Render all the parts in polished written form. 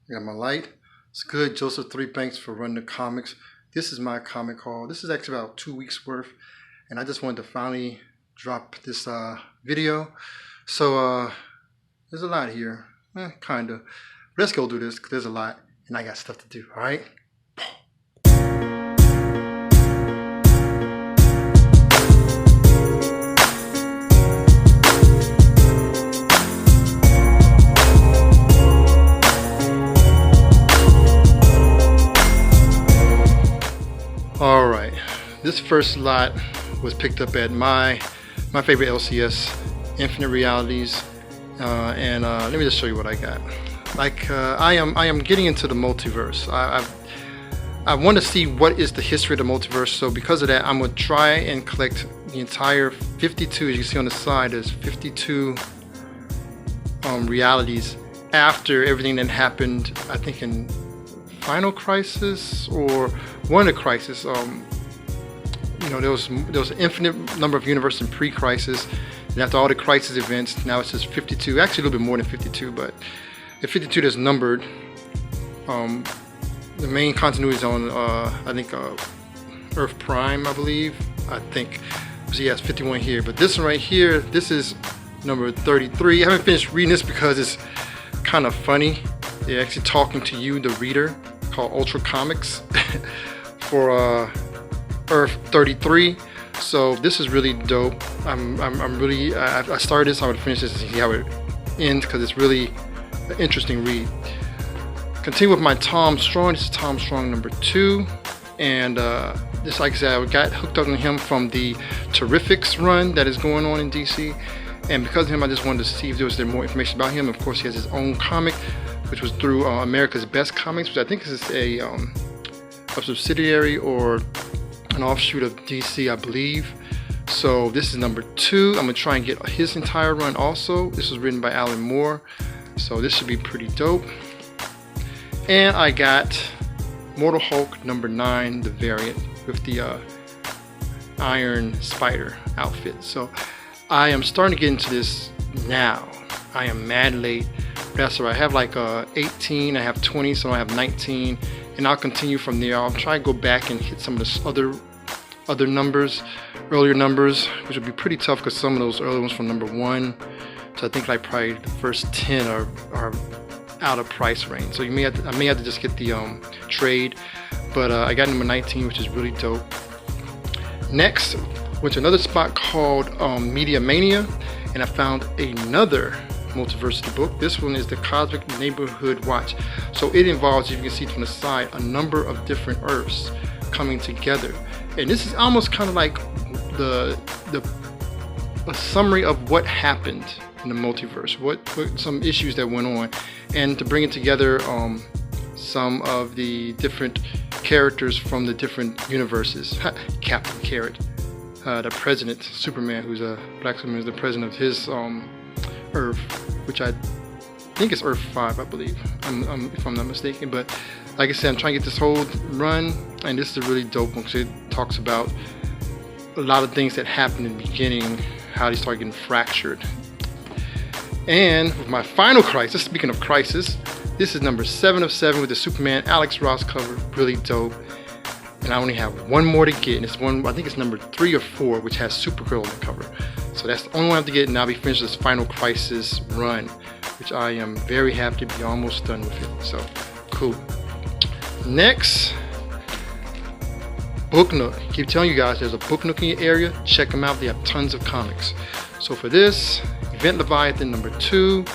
I got my light. It's good. Joseph, 3 thanks for running the comics. This is my comic haul. This is actually about 2 weeks worth, and I just wanted to finally drop this video. So there's a lot here, kinda. Let's go do this because there's a lot, and I got stuff to do. All right. All right, this first lot was picked up at my favorite LCS, Infinite Realities, and let me just show you what I got. Like I am getting into the multiverse. I want to see what is the history of the multiverse. So because of that, I'm gonna try and collect the entire 52. As you see on the side, there's 52 realities after everything that happened. I think in Final Crisis or one of the Crisis. You know, there was an infinite number of universes in pre-Crisis, and after all the Crisis events, now it's just 52. Actually, a little bit more than 52, but the 52 that's numbered. The main continuity is on, I think, Earth Prime, I believe. I think. So yeah, it's 51 here, but this one right here, this is number 33. I haven't finished reading this because it's kind of funny. They're actually talking to you, the reader, called Ultra Comics for Earth 33. So this is really dope. I'm really I started this. I would finish this and see how it ends because it's really an interesting read. Continue with my Tom Strong. This is Tom Strong number 2, and this, like I said, I got hooked up on him from the Terrifics run that is going on in DC, and because of him, I just wanted to see if there was more information about him. Of course, he has his own comic, which was through America's Best Comics, which I think is a subsidiary or an offshoot of DC, I believe. So this is number 2. I'm gonna try and get his entire run also. This was written by Alan Moore, so this should be pretty dope. And I got Immortal Hulk number 9, the variant with the Iron Spider outfit. So I am starting to get into this now. I am mad late. That's right. I have like 18, I have 20, so I have 19, and I'll continue from there. I'll try to go back and hit some of the other numbers, earlier numbers, which would be pretty tough because some of those early ones from number 1 to I think like probably the first 10 are out of price range. So I may have to just get the trade, but I got number 19, which is really dope. Next, went to another spot called Media Mania, and I found another Multiversity book. This one is the Cosmic Neighborhood Watch. So it involves, if you can see from the side, a number of different Earths coming together. And this is almost kind of like a summary of what happened in the multiverse, what some issues that went on, and to bring it together some of the different characters from the different universes. Captain Carrot, the president, Superman, who's a black Superman, is the president of his Earth, which I think is Earth 5, I believe, if I'm not mistaken. But like I said, I'm trying to get this whole run, and this is a really dope one because it talks about a lot of things that happened in the beginning, how they started getting fractured. And with my final Crisis, speaking of Crisis, this is number 7 of 7 with the Superman Alex Ross cover, really dope. And I only have one more to get, and it's one, I think it's number 3 or 4, which has Supergirl on the cover. So that's the only one I have to get, and I'll be finished this final Crisis run, which I am very happy to be almost done with it. So cool. Next, Book Nook. I keep telling you guys, there's a Book Nook in your area. Check them out. They have tons of comics. So for this, Event Leviathan number 2,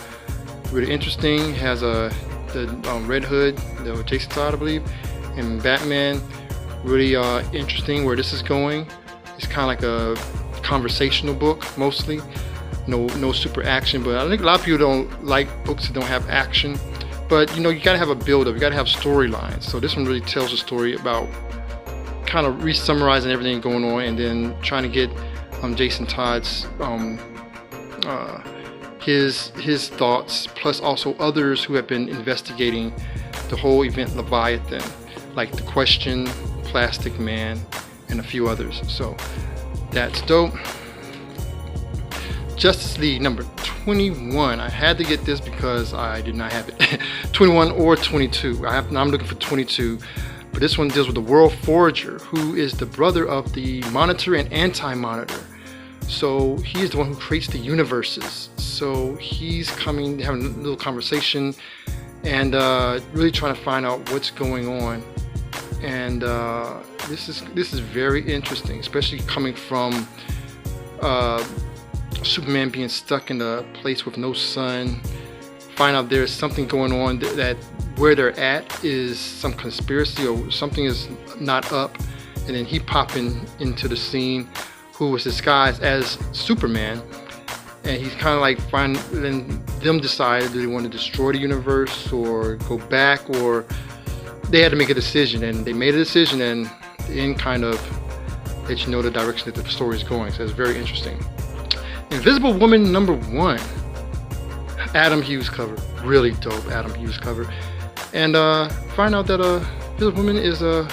really interesting. Has the Red Hood, the Jason Todd, I believe, and Batman. Really interesting where this is going. It's kind of like a conversational book mostly. No super action, but I think a lot of people don't like books that don't have action. But you know, you gotta have a build-up. You gotta have storylines. So this one really tells a story about kind of re-summarizing everything going on, and then trying to get Jason Todd's his thoughts, plus also others who have been investigating the whole Event Leviathan, like The Question, Plastic Man, and a few others. So that's dope. Justice League number 21. I had to get this because I did not have it. 21 or 22. I'm looking for 22. But this one deals with the World Forager, who is the brother of the Monitor and Anti-Monitor. So he is the one who creates the universes. So he's coming, having a little conversation, and really trying to find out what's going on. And this is very interesting, especially coming from Superman being stuck in a place with no sun. Find out there's something going on that where they're at is some conspiracy or something is not up, and then he popping into the scene, who was disguised as Superman, and he's kind of like finding them decide do they want to destroy the universe or go back, or they had to make a decision, and they made a decision, and the end kind of let you know the direction that the story is going. So it's very interesting. Invisible Woman #1, Adam Hughes cover, really dope Adam Hughes cover, and find out that Invisible Woman is a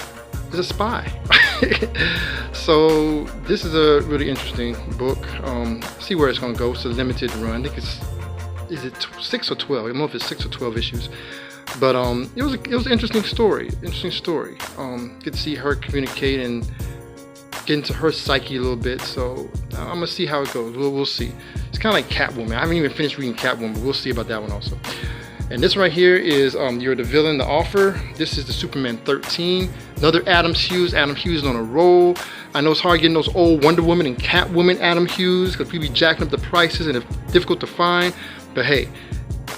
spy. So this is a really interesting book. See where it's going to go. It's a limited run. I think is it 6 or 12? I don't know if it's 6 or 12 issues. But it was an interesting story. Get to see her communicate and get into her psyche a little bit. So I'm gonna see how it goes. We'll see. It's kind of like Catwoman. I haven't even finished reading Catwoman, but we'll see about that one also. And this right here is You're the Villain, The Offer. This is the Superman 13. Another Adam Hughes. Adam Hughes on a roll. I know it's hard getting those old Wonder Woman and Catwoman Adam Hughes because we be jacking up the prices and it's difficult to find. But hey,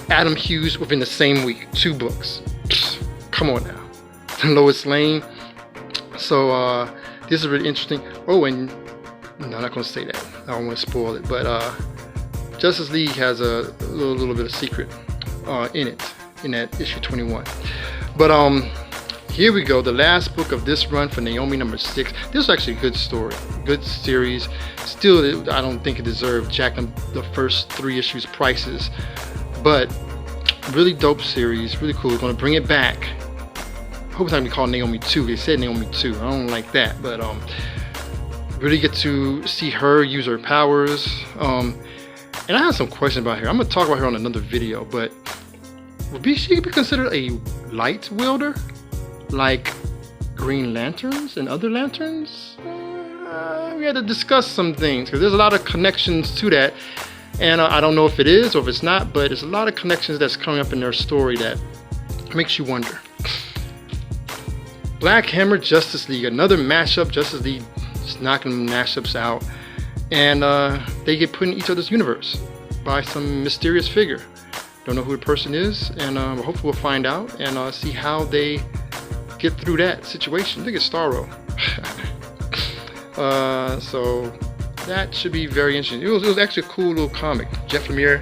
Adam Hughes within the same week, 2 books. Psst, come on now. Lois Lane. So this is really interesting. Oh, and no, I'm not going to say that. I don't want to spoil it. But Justice League has a little bit of secret in it, in that issue 21. But here we go. The last book of this run for Naomi #6. This is actually a good story, good series. Still, I don't think it deserved jacking the first 3 issues prices. But really dope series, really cool. We're going to bring it back. I hope it's not going to be called Naomi 2. They said Naomi 2. I don't like that, but really get to see her use her powers. And I have some questions about her. I'm going to talk about her on another video, but would she be considered a light wielder? Like Green Lanterns and other lanterns? We had to discuss some things, because there's a lot of connections to that. And I don't know if it is or if it's not, but there's a lot of connections that's coming up in their story that makes you wonder. Black Hammer Justice League, another mashup. Justice League just knocking mashups out. And they get put in each other's universe by some mysterious figure. Don't know who the person is, and hopefully we'll find out and see how they get through that situation. I think it's Starro. So that should be very interesting. It was actually a cool little comic. Jeff Lemire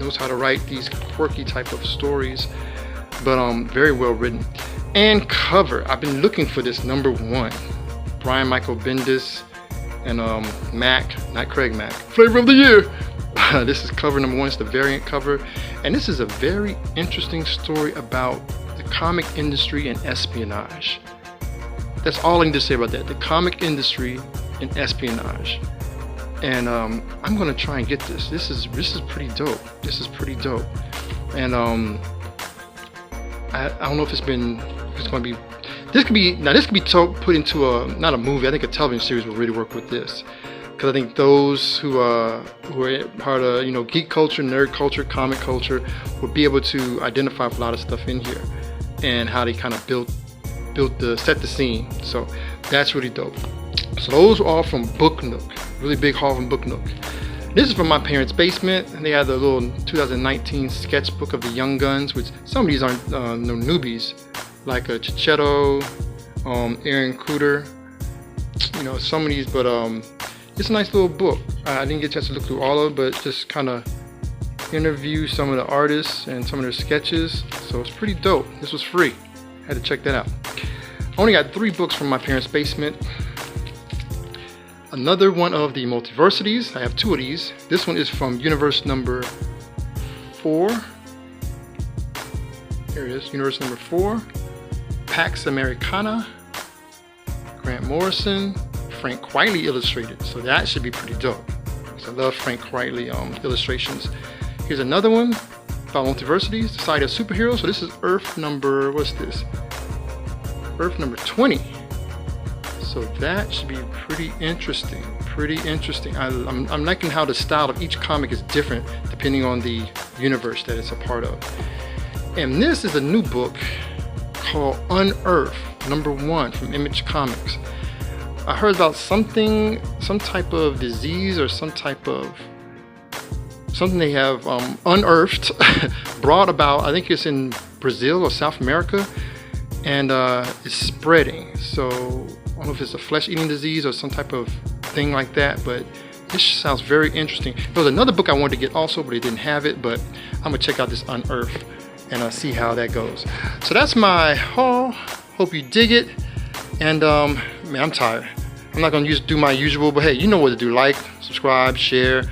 knows how to write these quirky type of stories, but very well written. And cover, I've been looking for this #1. Brian Michael Bendis and Mac, not Craig Mack, Flavor of the Year. This is cover #1. It's the variant cover, and this is a very interesting story about the comic industry and espionage. That's all I need to say about that. The comic industry and espionage. And I'm gonna try and get this. This is pretty dope. This is pretty dope. And I don't know if it's gonna be. This could be put into not a movie. I think a television series will really work with this, because I think those who are part of geek culture, nerd culture, comic culture will be able to identify a lot of stuff in here and how they kind of set the scene. So that's really dope. So those are all from Book Nook. Really big haul from Book Nook. This is from my parents' basement, and they had the little 2019 sketchbook of the Young Guns, which some of these aren't no newbies, like Chichetto, Aaron Cooter, some of these, but it's a nice little book. I didn't get a chance to look through all of it, but just kind of interview some of the artists and some of their sketches, so it's pretty dope. This was free. Had to check that out. I only got 3 books from my parents' basement. Another one of the Multiversities. I have 2 of these. This one is from Universe #4. Here it is, Universe #4. PaxAmericana. Grant Morrison. Frank Wiley illustrated. So that should be pretty dope. comics. I love Frank Quitely illustrations. Here's another one about Multiversity, Society of Superheroes. So this is Earth number, what's this? Earth number 20. So that should be pretty interesting. I'm liking how the style of each comic is different depending on the universe that it's a part of. And this is a new book called Unearth, number 1 from Image Comics. I heard about some type of disease or something they have unearthed, brought about, I think it's in Brazil or South America, and it's spreading. So I don't know if it's a flesh-eating disease or some type of thing like that, but this sounds very interesting. There was another book I wanted to get also, but they didn't have it, but I'm gonna check out this Unearth and see how that goes. So that's my haul. Hope you dig it. And man, I'm tired. I'm not gonna do my usual, but hey, you know what to do. Like, subscribe, share,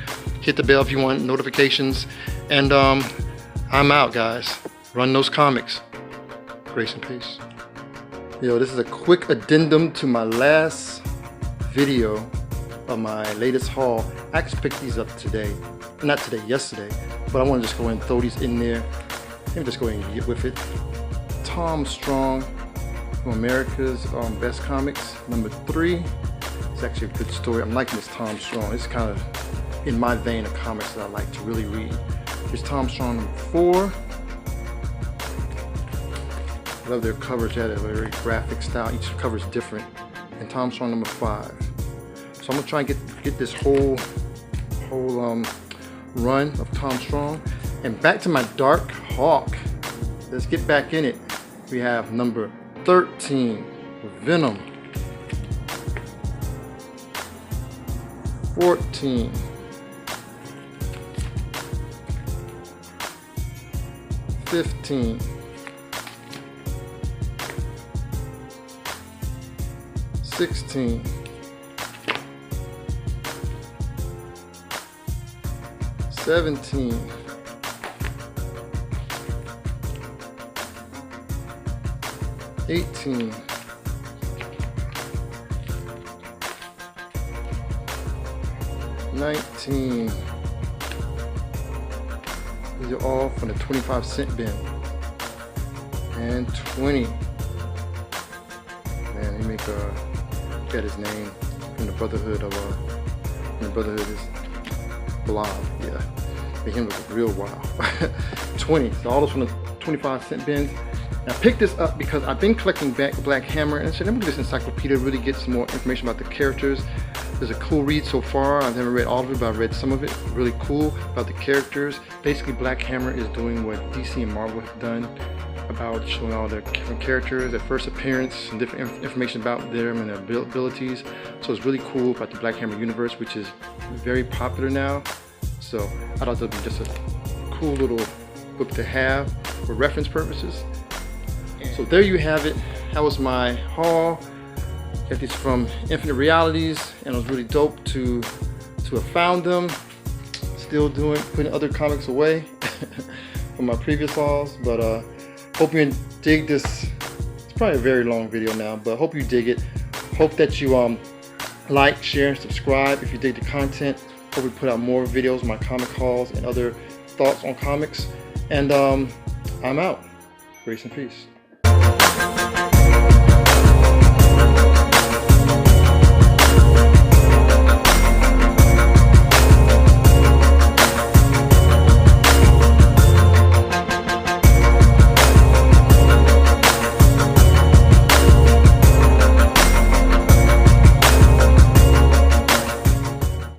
hit the bell if you want notifications. And I'm out, guys. Run those comics. Grace and peace. Yo, this is a quick addendum to my last video of my latest haul. I actually picked these up today. Not today, yesterday. But I want to just go ahead and throw these in there. Let me just go ahead and get with it. Tom Strong from America's Best Comics, number 3. It's actually a good story. I'm liking this Tom Strong. It's kind of in my vein of comics that I like to really read. Here's Tom Strong number 4. I love their covers. They have a very graphic style. Each cover is different. And Tom Strong number 5. So I'm gonna try and get this whole run of Tom Strong. And back to my Darkhawk. Let's get back in it. We have number 13, Venom. 14. 15. 16. 17. 18. 19. These are all from the 25-cent bin. And 20. Man, he make got his name from the Brotherhood of the Brotherhood is Blob. Yeah, make him look real wild. 20. So all those from the 25-cent bins. I picked this up because I've been collecting Black Hammer, and I said, let me get this encyclopedia, really get some more information about the characters. There's a cool read so far. I've never read all of it, but I've read some of it. Really cool about the characters. Basically, Black Hammer is doing what DC and Marvel have done about showing all their different characters, their first appearance, and different information about them and their abilities. So it's really cool about the Black Hammer universe, which is very popular now. So I thought that would be just a cool little book to have for reference purposes. So there you have it. That was my haul. Got these from Infinite Realities, and it was really dope to have found them. Still putting other comics away from my previous hauls, but hope you dig this. It's probably a very long video now, but hope you dig it. Hope that you like, share, and subscribe if you dig the content. Hope we put out more videos, my comic hauls, and other thoughts on comics. And I'm out. Grace and peace.